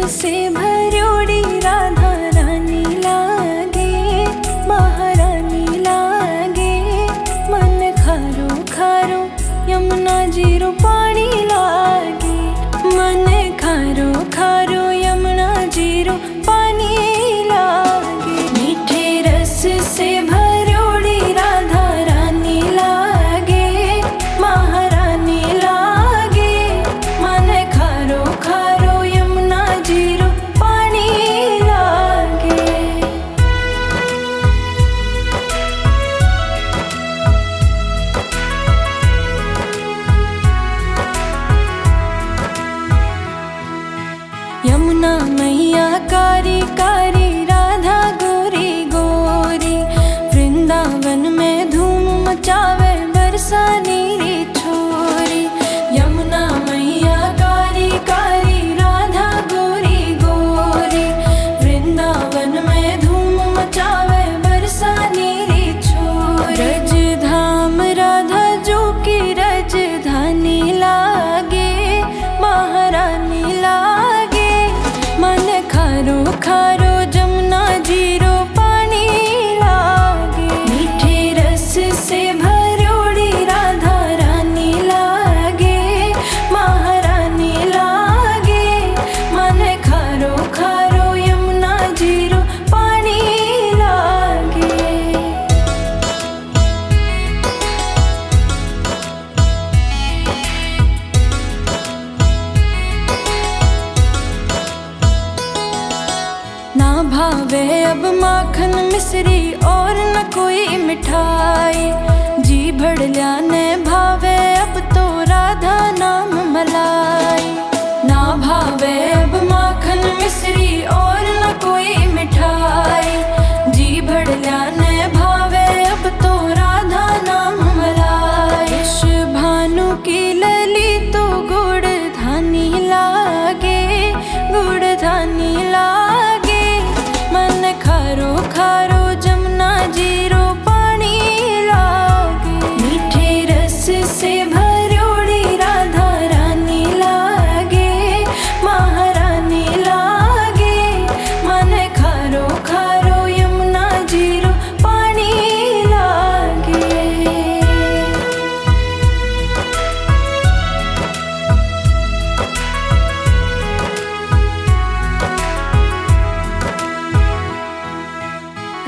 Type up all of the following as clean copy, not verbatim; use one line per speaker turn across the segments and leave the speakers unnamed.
से भरोड़ी राधा रानी लागे, महारानी लागे। मन खारो खारो यमुना जीरो पानी लागे, मन खारो खारो यमुना जीरो पानी लागे। मीठे रस से भरोड़ी राधा रानी लागे, महारानी लागे। मन खारो खारो यमुना जीरो पानी लागे। यमुना मैया कारी कारी राधा गोरी गोरी, वृंदावन में धूम मचावे बरसा नीरी छोरी। यमुना मैया कारी कारी राधा गोरी गोरी, वृंदावन में धूम मचावे बरसा नीरी छोरी। रज धाम राधा जो की रजधानी लागे, महारानी लागे। मन खारो खारो जमुना जीरो पानी लागे। मीठे रस से भरोड़ी राधा रानी लागे, महारानी लागे। मन खारो खारो यमुना जीरो पानी लागे। ना भावे अब माखन मिश्री और न कोई मिठाई, जी भड़ल्या ने भावे अब तो राधा नाम मलाई। ना भावे अब माखन मिश्री और न कोई मिठाई, जी भड़ल्या ने भावे अब तो राधा नाम मलाई। यश भानु की लली तो गुड़ धानी लागे, गुड़ धानी लागे। मन खारो खारो जमुना जीरो पानी लागे। मीठे रस से भरोड़ी राधा रानी लागे, महारानी लागे। मन खारो खारो यमुना जीरो पानी लागे।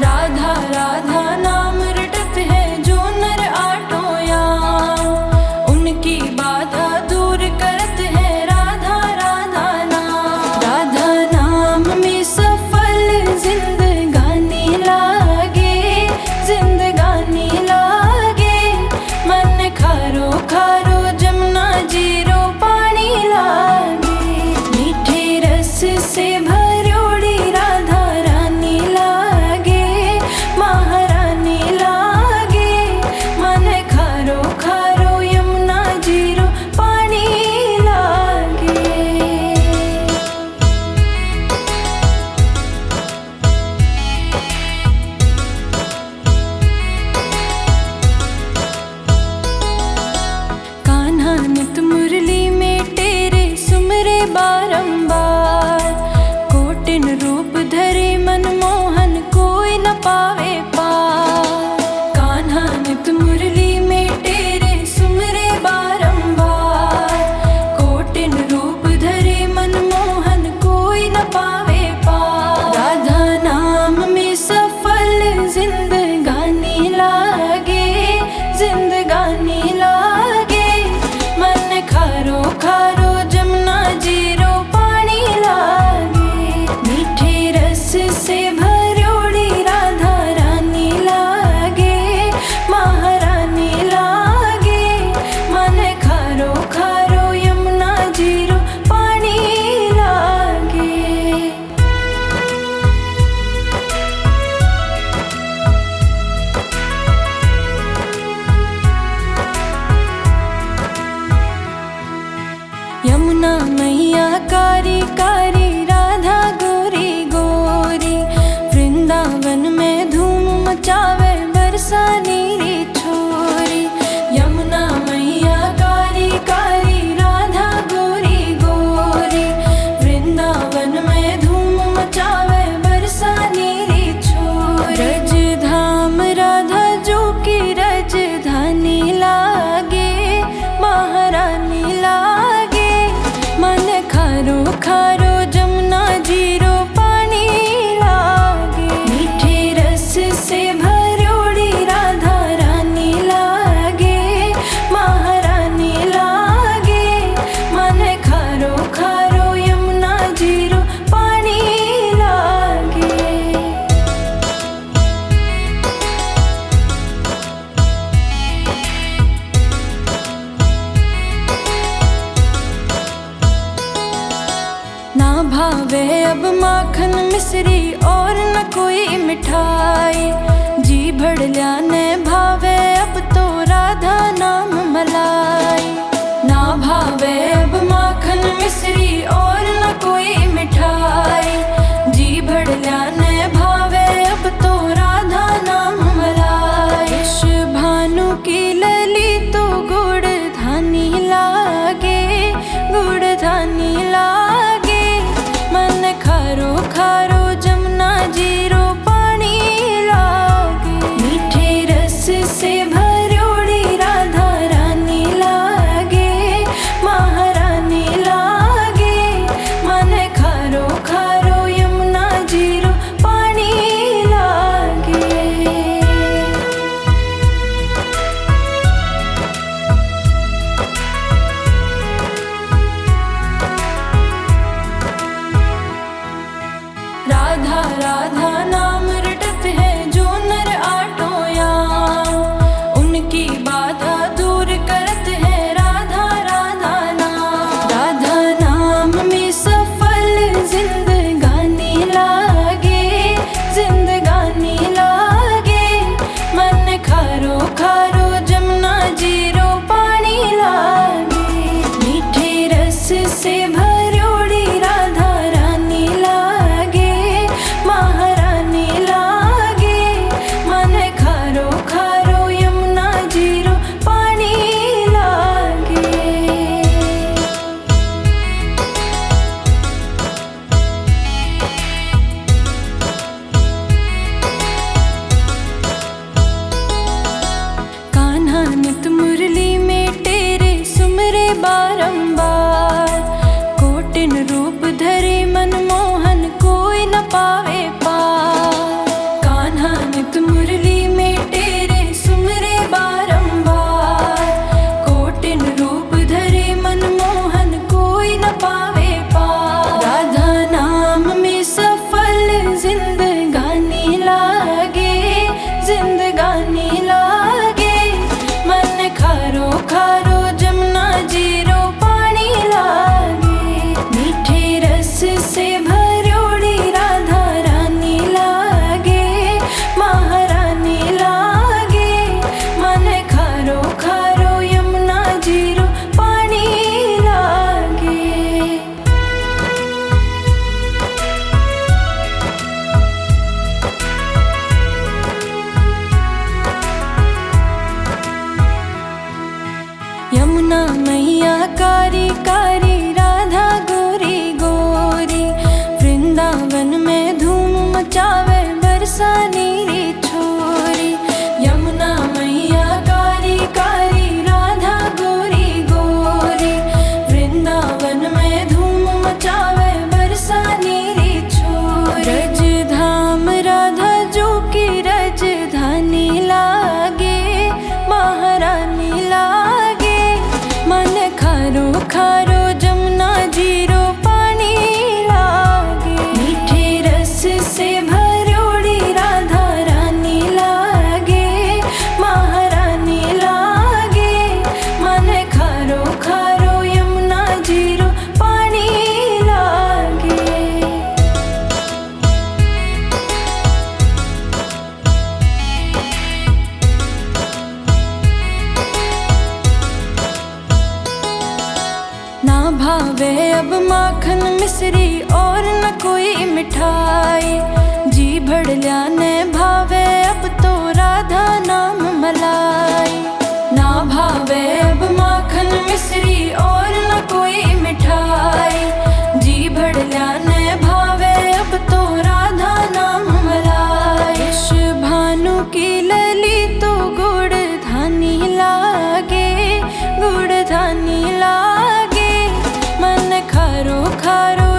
राधा राधा नाम रटत है जो नर आठों याम, उनकी बाधा दूर करत है राधा राधा नाम। राधा नाम में सफल जिंदगानी लागे, जिंदगानी लागे। मन खारो खारो जमुना जीरो पानी लागे। मीठे रस से भरोड़ी राधा रानी लागे, महारानी लागे। मन खारो खारो यमुना जीरो पानी लागे। कान्हा नित मुरली में तेरे सुमरे बारंबार, कोटिन रूप धरे मनमोहन कोई न पावे पार। कान्हा नित मुरली में तेरे सुमरे बारंबार, कोटिन रूप धरे मनमोहन कोई न पावे पार। राधा नाम में सफल जिंदगानी लागे, जिंदगानी लागे। मन खारो खारो जमुना जीरो पानी लागे। मीठे रस से भरोड़ी राधा रानी लागे, महारानी लागे। मन खारो खारो यमुना जीरो पानी लागे। यमुना मैया कारी कारी राधा गोरी गोरी, वृंदावन में धूम मचावे बरसा नीरी छोरी। यमुना मैया कारी कारी राधा गोरी गोरी, वृंदावन में खारो जमुना जीरो पानी लागे। मीठे रस से भरोड़ी राधा रानी लागे, महारानी लागे। मन खारो खारो यमुना जीरो पानी लागे। ना भावे अब माखन मिश्री और न कोई मिठाई, जी भड़ल्या ने भावे अब तो राधा नाम मलाई। ना भावे अब माखन मिश्री और न कोई मिठाई, जी भड़ल्या ने भावे अब तो राधा नाम मलाई। इस भानु की लली तो गुड़ धानी लागे, गुड़ धानी लागे। मन खारो खारो जमुना जीरो पानी लागे। मीठे रस से भरोड़ी राधा रानी लागे, महारानी लागे। मन खारो खारो यमुना जीरो पानी लागे। राधा राधा नाम रटत है जो नर आटोया, उनकी बाधा दूर करत है राधा राधा नाम। राधा नाम में सफल जिंदगानी लागे, जिंदगानी लागे। मन खारो खारो जमुना जीरो पानी लागे। मीठे रस से भरोड़ी राधा रानी लागे, महारानी लागे। मन खारो खारो यमुना जीरो पानी लागे। कान्हा नित मुरली में तेरे सुमरे बारंबार, कोटिन रूप धरे मनमोहन कोई न पावे पार। कान्हा नित मुरली में तेरे सुमरे बारंबार, कोटिन रूप धरे मनमोहन कोई न पावे पार। राधा नाम में सफल जिंदगानी लागे, जिंदगानी लागे। मन खारो खारो जमुना जीरो पानी लागे। मीठे रस से भरोड़ी राधा रानी लागे, महारानी लागे। मन खारो खारो यमुना जीरो पानी लागे। यमुना मैया कारी कारी राधा गोरी गोरी, वृंदावन में धूम मचावे बरसा नीरी छोरी। यमुना मैया कारी कारी राधा गोरी गोरी, वृंदावन में धूम मचावे बरसा नीरी छोरी। रजधाम राधा जो की रजधानी लागे, महारानी लागे। मन खारो खारो जमुना जीरो पानी लागे। मीठे रस से भरोड़ी राधा रानी लागे, महारानी लागे। मन खारो खारो यमुना जीरो पानी लागे। ना भावे अब माखन मिश्री और न कोई मिठाई, जी भड़ल्या ने भावे अब तो राधा नाम मलाई। ना भावे अब माखन मिश्री और न कोई मिठाई, जी भड़ल्या ने भावे अब तो राधा नाम मलाई। इस भानु की लली तो गुड़ धानी लागे, गुड़ धानी लागे। मन खारो खारो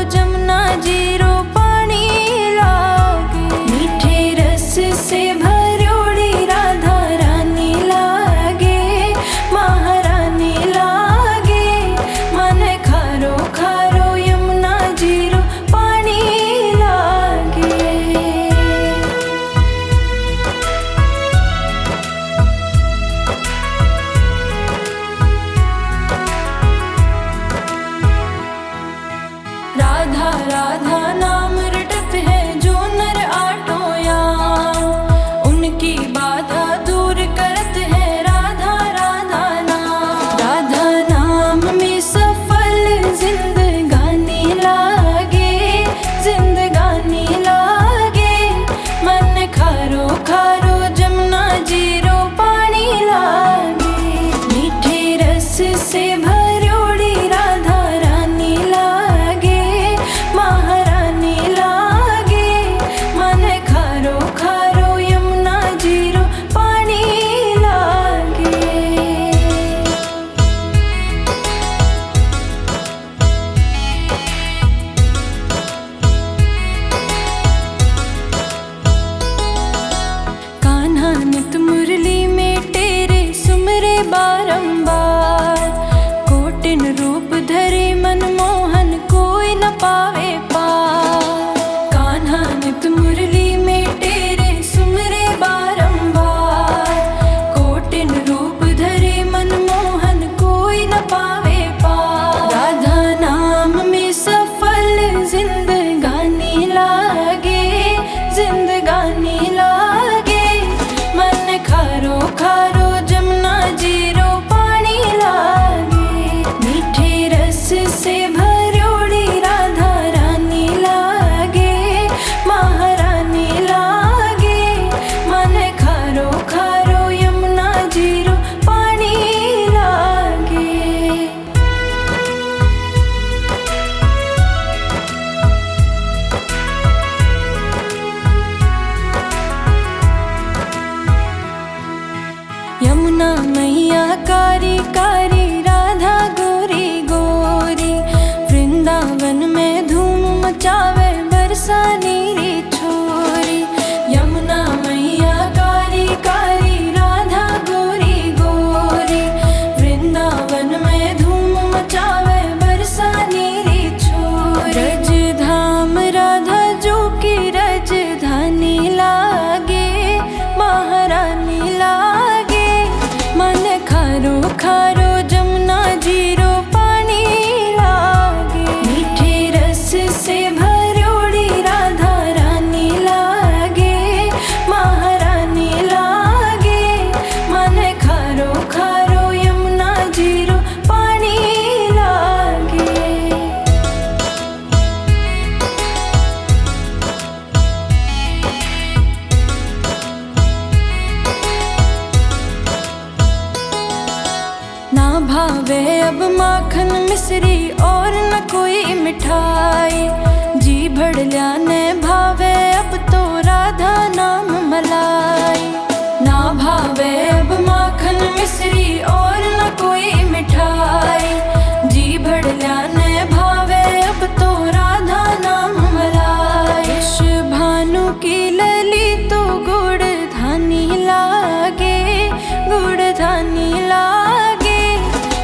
मिश्री और न कोई मिठाई। जी भड़ल्या ने भावे अब तो राधा नाम मलाई। ना भावे अब माखन मिश्री और न कोई मिठाई। जी भड़ल्या ने भावे अब तो राधा नाम मलाई। भानु की लली तो गुड़ धानी लागे, गुड़ धानी लागे।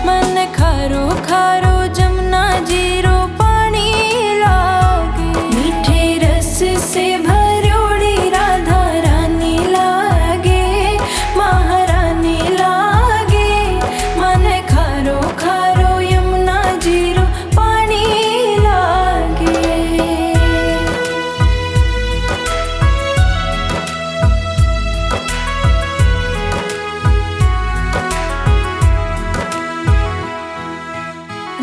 मन खारो खारो जमुना जीरो पानी लागे। मीठे रस से भरोड़ी राधा रानी लागे, महारानी लागे। मन खारो खारो यमुना जीरो पानी लागे।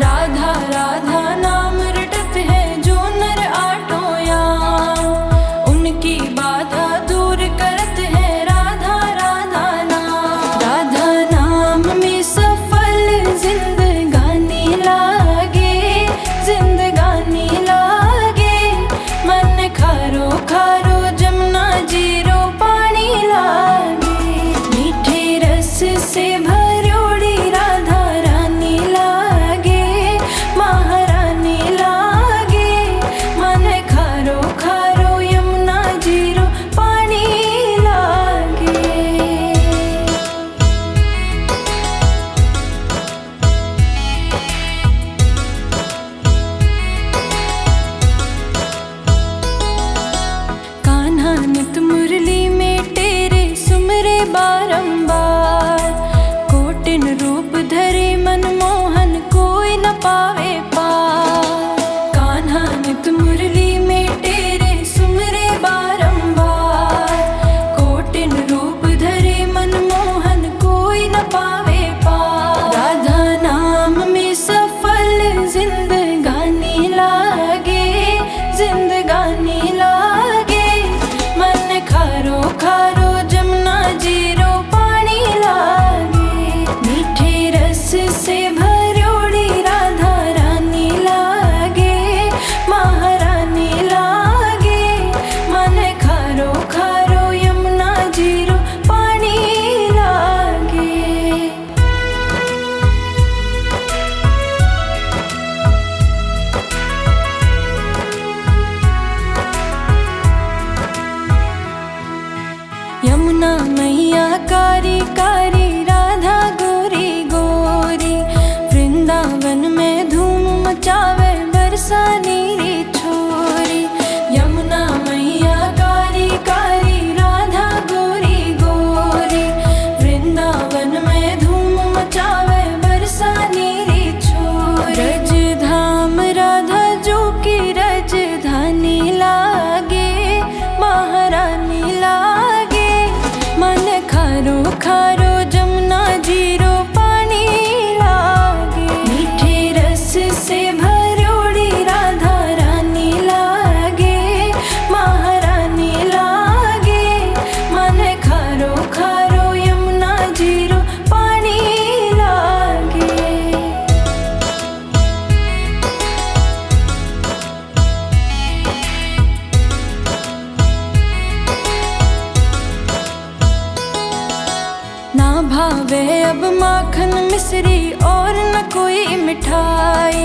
राधा राधा नाम रटत है जो नर आटोया। उनकी बाधा दूर करत है राधा राधा नाम। राधा नाम में सफल जिंदगानी लागे, जिंदगानी लागे। मन खारो खारो जमुना जीरो पानी लागे। मीठे रस से भरोड़ी राधा रानी लागे, महारानी लागे। मन खारो खारो यमुना जीरो पानी लागे। कान्हा नित मुरली में तेरे सुमरे बारंबार। कोटिन रूप धरे मनमोहन कोई न पावे पार। कान्हा नित मुरली में तेरे सुमरे बारंबार। कोटिन रूप धरे मनमोहन कोई न पावे पार। राधा नाम में सफल जिंदगानी लागे, जिंदगानी लागे। मन खारो खारो जमुना जीरो पानी लागे। मीठे रस से भरोड़ी राधा रानी लागे, महारानी लागे। मन खारो खारो यमुना जीरो पानी लागे। यमुना मैया कारी कारी राधा गोरी गोरी। वृंदावन में धूम मचावे बरसा नीरी छोरी। यमुना मैया कारी कारी राधा गोरी गोरी। वृंदावन में धूम मचावे बरसा नीरी छोरी। रज धाम राधा जो की रजधानी लागे, महारानी लागे। मन खारो खारो जमुना जीरो पानी लागे। मीठे रस से भरोड़ी राधा रानी लागे, महारानी लागे। मन खारो खारो यमुना जीरो पानी लागे। ना भावे अब माखन मिश्री और न कोई मिठाई।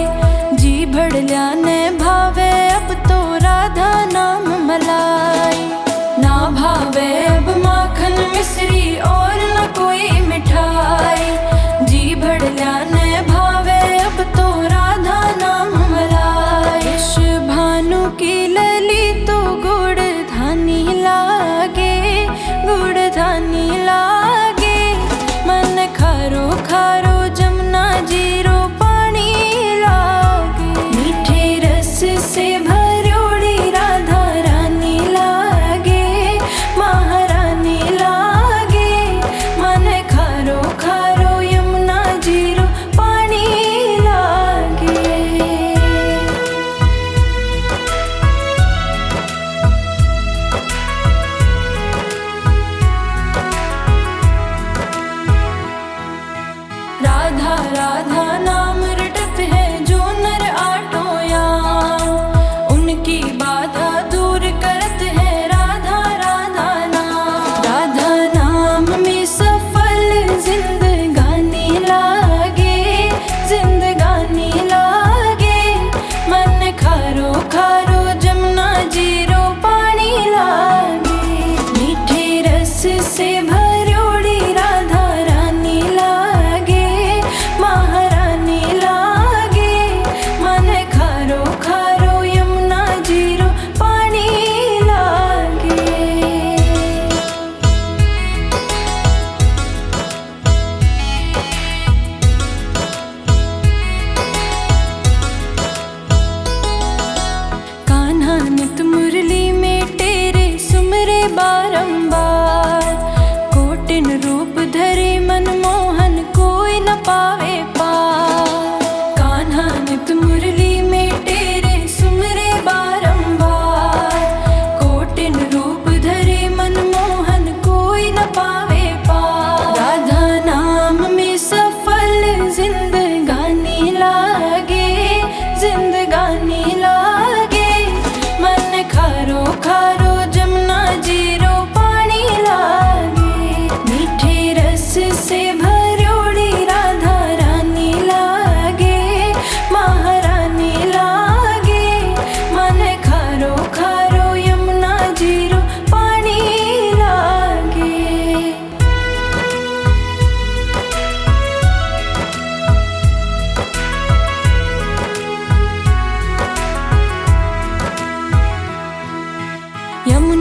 जी भड़ल्या ने भावे अब तो राधा नाम मलाई। ना भावे अब माखन मिश्री और न कोई मिठाई। जी भड़ल्या ने भावे अब तो राधा नाम मलाई। भानु की लली तो गुड़ धानी लागे, गुड़ धानी लागे। मन खारो खारो जमुना जीरो पानी लागे। मीठे रस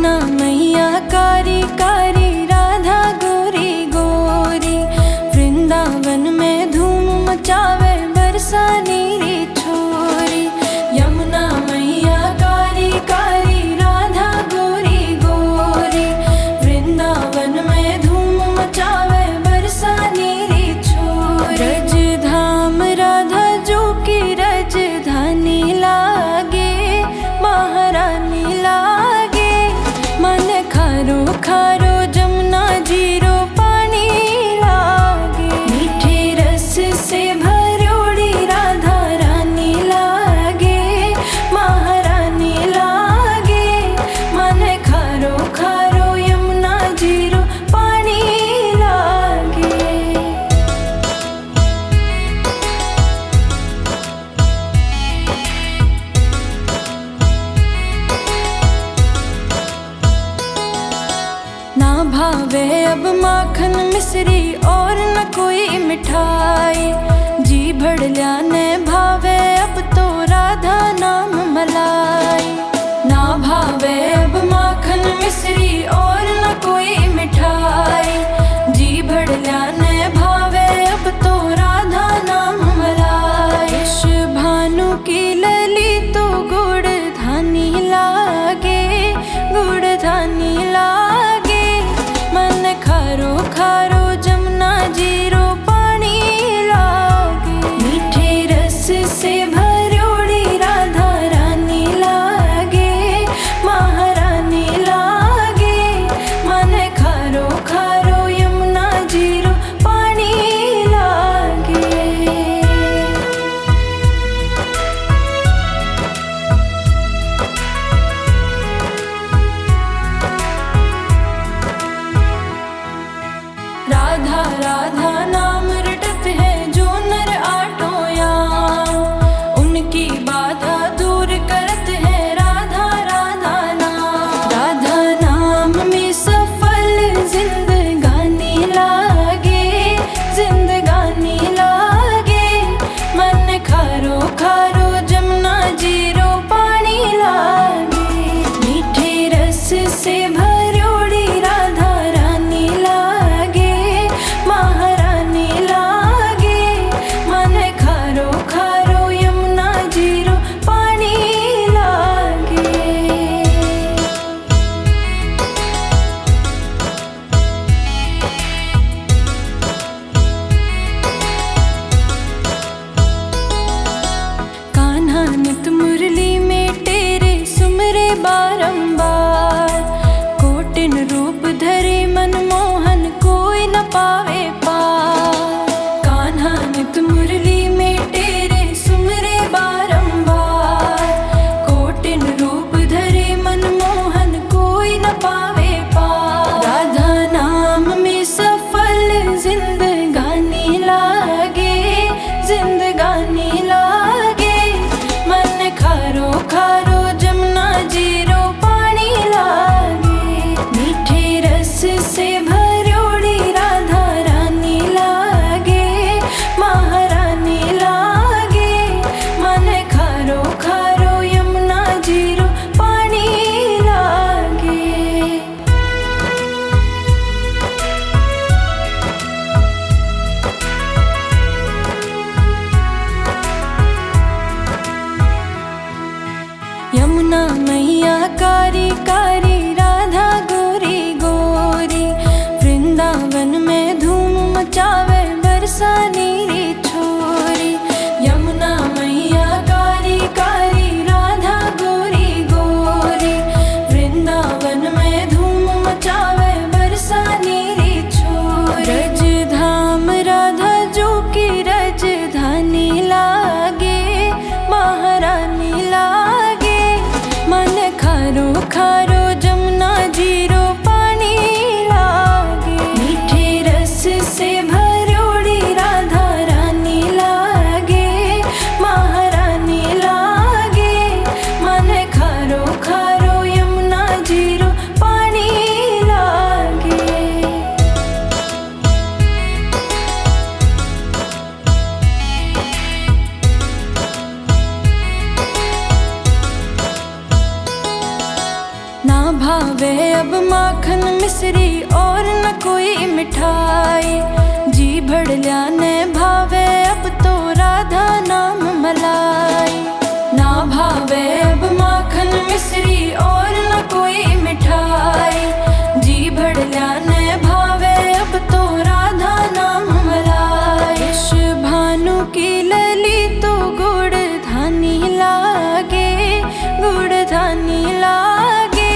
यमुना मैया कारी कारी, राधा गोरी गोरी। वृंदावन में धूम मचावे बरसा नीरी छोरी। यमुना मैया कारी कारी, राधा गोरी गोरी। वृंदावन में धूम मचावे बरसा नीरी छोरी। रज धाम राधा जो की राजधानी लागे, महारानी लागे। मन खारो खारो जमुना जीरो पानी लागे। मीठे रस से भरोड़ी राधा रानी लागे, महारानी लागे। मन खारो खारो यमुना जीरो पानी लागे। ना भावे अब माखन मिश्री और न कोई मिठाई। जी भड़ल्या ने भावे अब तो राधा नाम मलाई। ना भावे अब माखन मिश्री और न कोई मिठाई। जी भड़ल्या ने भावे अब तो राधा नाम मलाई। इस भानु की लली तो गुड़ धानी लागे, गुड़ धानी लागे। मन खारो खारो जमुना जीरो पानी लागे। मीठे रस से भरोड़ी राधा रानी लागे, महारानी लागे। मन खारो खारो यमुना जीरो पानी लागे। राधा राधा नाम रटत है जो नर आठों याम। उनकी बाधा दूर करत है राधा राधा नाम। राधा नाम में सफल जिंदगानी लागे, जिंदगानी लागे। मन खारो खारो जमुना जीरो पानी लागे। मीठे रस से भरोड़ी राधा रानी लागे, महारानी लागे। मन खारो खारो यमुना जीरो पानी लागे। कान्हा नित मुरली में तेरे सुमरे बारंबार। कोटिन रूप धरे मनमोहन कोई न पावे पार। कान्हा नित मुरली में तेरे सुमरे बारंबार। कोटिन रूप धरे मनमोहन कोई न पावे पार। राधा नाम में सफल जिंदगानी लागे, जिंदगानी लागे। मन खारो खारो जमुना जीरो पानी लागे। मीठे रस से भरोड़ी राधा रानी लागे, महारानी लागे। मन खारो खारो यमुना जीरो पानी लागे। यमुना मैया कारी कारी, राधा गोरी गोरी। वृंदावन में धूम मचावे बरसा नीरी छोरी। यमुना मैया कारी कारी, राधा गोरी गोरी। वृंदावन में धूम मचावे बरसा नीरी छोरी। रज धाम राधा जो की राजधानी लागे, महारानी लागे। मन खारो खारो जमुना जीरो पानी लागे। मीठे रस से भरोड़ी राधा रानी लागे, महारानी लागे। मन खारो खारो यमुना जीरो पानी लागे। ना भावे अब माखन मिश्री और न कोई मिठाई। जी भड़ल्या ने भावे अब तो राधा नाम मलाई। ना भावे अब माखन मिश्री और न कोई मिठाई। जी भड़ल्या ने भावे अब तो राधा नाम मलाई। इस भानु की लली तो गुड़ धानी लागे, गुड़ धानी लागे।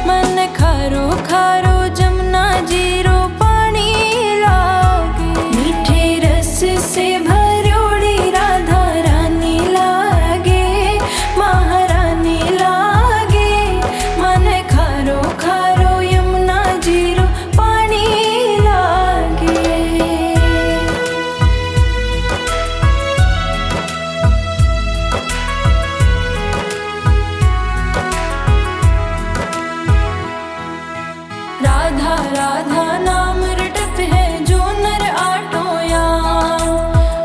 मन खारो खारो जमुना जीरो पानी लागे। मीठे रस से भरोड़ी राधा रानी लागे, महारानी लागे। मन खारो खारो यमुना जीरो पानी लागे। राधा राधा नाम रटत है जो नर आटोया।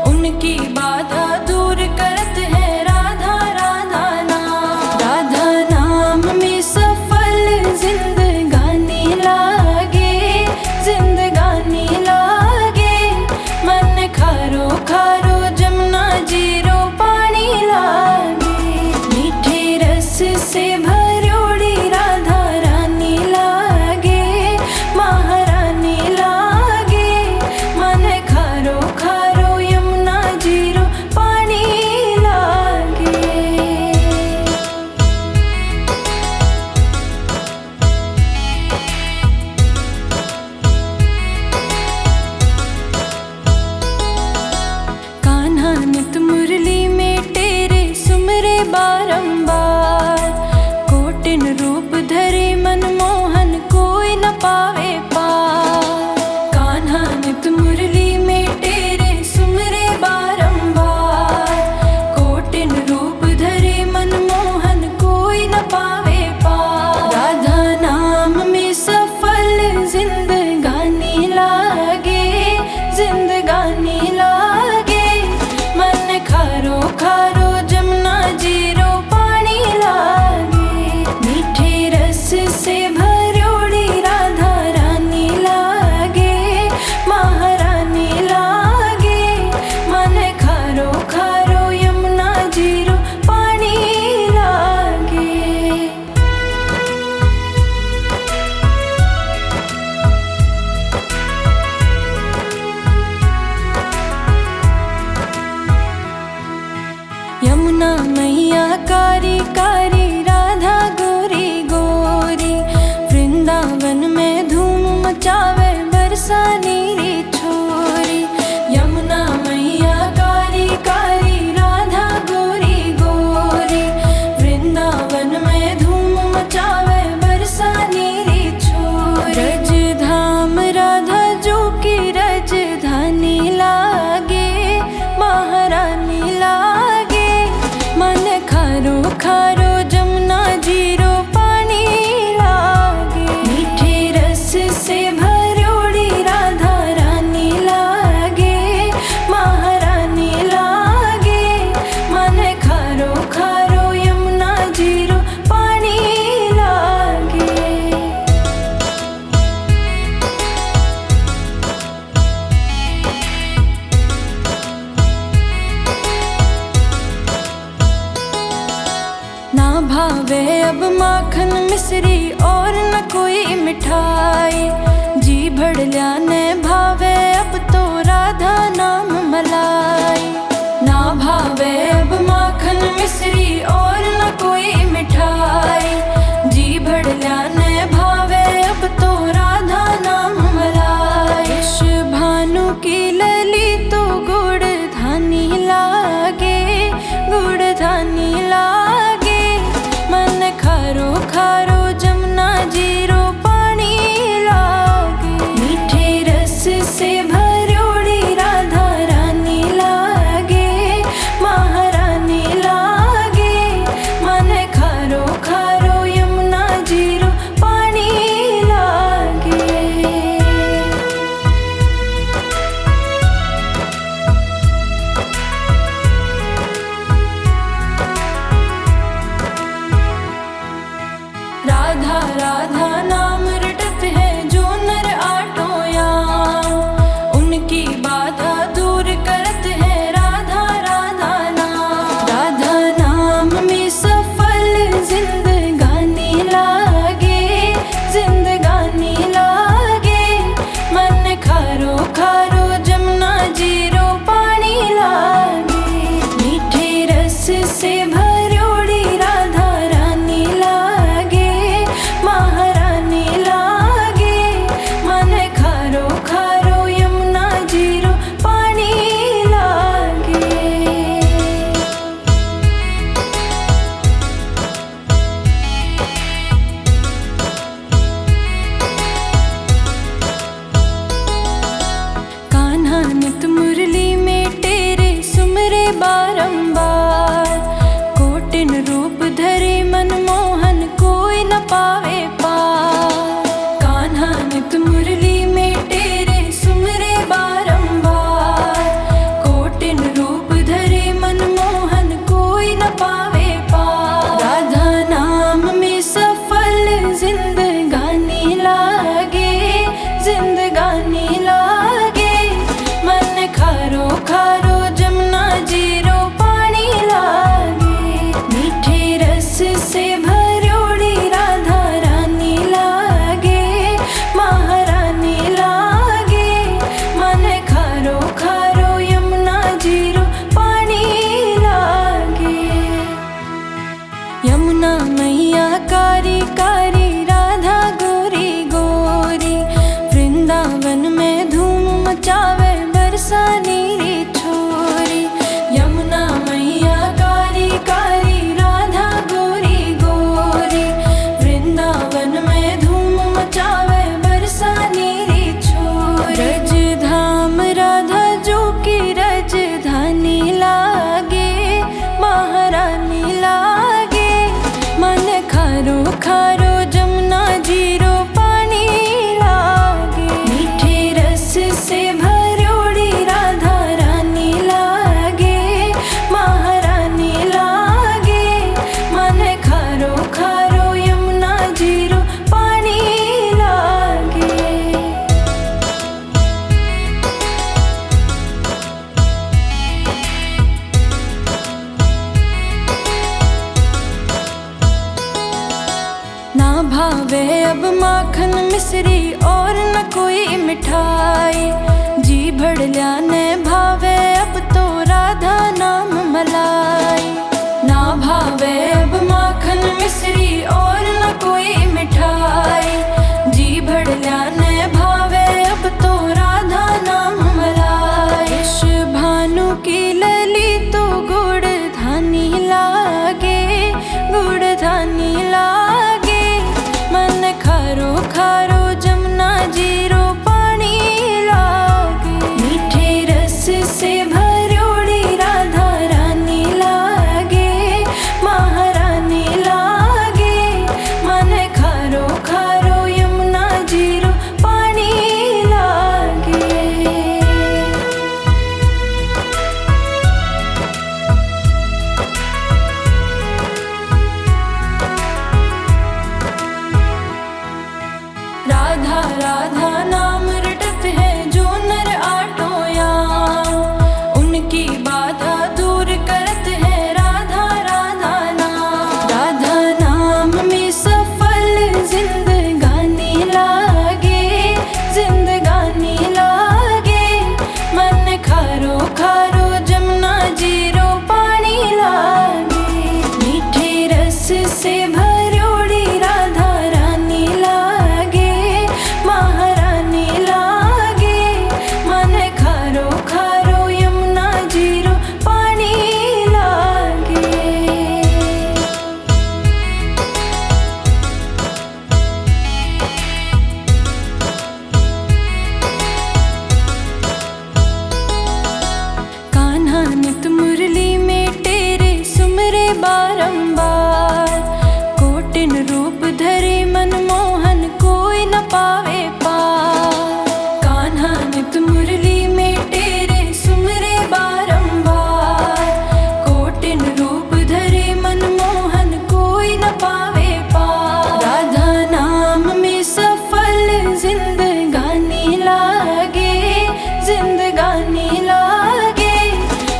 उनकी बाधा दूर करत है राधा राधा नाम। राधा नाम में सफल जिंदगानी लागे, जिंदगानी लागे। मन खारो खारो जमुना जीरो पानी लागे। मीठे रस से भरोड़ी राधा रानी लागे, महारानी लागे। मन खारो खारो यमुना जीरो पानी लागे। कान्हा नित मुरली में तेरे सुमरे बारंबार। कोटिन रूप धरे मनमोहन कोई न पावे पार। कान्हा नित मुरली में तेरे सुमरे बारंबार। कोटिन रूप धरे मनमोहन कोई न पावे पार। राधा नाम में सफल जिंदगानी लागे, जिंदगानी लागे। मन खारो खारो जमुना जीरो पानी लागे। मीठे रस से भरोड़ी राधा रानी लागे, महारानी लागे। मन खारो खारो यमुना जीरो पानी लागे। यमुना मैया कारी कारी राधा गोरी गोरी। वृंदावन में धूम मचावे बरसा नीरी छोरी। यमुना मैया कारी कारी राधा गोरी गोरी। वृंदावन में धूम मचावे बरसा नीरी छोरी। रजधाम राधा जो की रजधानी लागे, महारानी लागे। मन खारो खारो जमुना जीरो पानी लागे। मीठे रस से भरोड़ी राधा रानी लागे, महारानी लागे। मन खारो खारो यमुना जीरो पानी लागे। ना भावे अब माखन मिश्री और न कोई मिठाई। जी भड़ल्या ने भावे अब तो राधा नाम मलाई। ना भावे अब माखन मिश्री और न कोई मिठाई। जी भड़ल्या ने भावे अब तो राधा नाम मलाई। इस भानु की लली तो गुड़ धानी लागे, गुड़ धानी लागे। मन खारो खारो जमुना जीरो पानी लागे। मीठे रस से भरोड़ी राधा रानी लागे, महारानी लागे। यमुना मैया कारी कारी, राधा गोरी गोरी, वृंदावन में धूम मचावे बरसा नीरी छोरी। यमुना मैया कारी कारी, राधा गोरी गोरी, वृंदावन में धूम मचावे बरसा नीरी छोरी। रज धाम राधा जो की रजधानी लागे, महारानी लागे, मन खारो खारो जमुना जीरो पानी लागे। मीठे रस से भरोड़ी राधा रानी लागे, महारानी लागे, मन खारो खारो यमुना जीरो पानी लागे। ना भावे अब माखन मिश्री और न कोई मिठाई, जी भड़ल्या ने भावे अब तो राधा नाम मलाई। ना भावे अब माखन मिश्री और न कोई मिठाई, जी भड़ल्या ने भावे अब तो राधा नाम मलाई। इस भानु की लली तो गुड़ धानी लागे, गुड़ धानी लागे, मन खारो खारो जमुना जीरो पानी लागे। मीठे रस से भरोड़ी राधा रानी लागे, महारानी लागे, मन खारो खारो यमुना जीरो पानी लागे। राधा राधा नाम रटत है जो नर आटोया, उनकी बाधा दूर करत है राधा राधा नाम। राधा नाम में सफल जिंदगानी लागे, जिंदगानी लागे, मन खारो खारो जमुना जीरो पानी लागे। मीठे रस से भरोड़ी राधा रानी लागे, महारानी लागे, मन खारो खारो यमुना जीरो पानी लागे। कान्हा नित मुरली में तेरे सुमरे बारंबार, कोटिन रूप धरे मनमोहन कोई न पावे पार। कान्हा नित मुरली में तेरे सुमरे बारंबार, कोटिन रूप धरे मनमोहन कोई न पावे पार। राधा नाम में सफल जिंदगानी लागे, जिंदगानी लागे,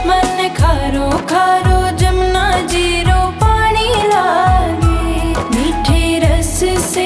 मन खारो खारो जमुना जीरो पानी लागे। मीठे रस से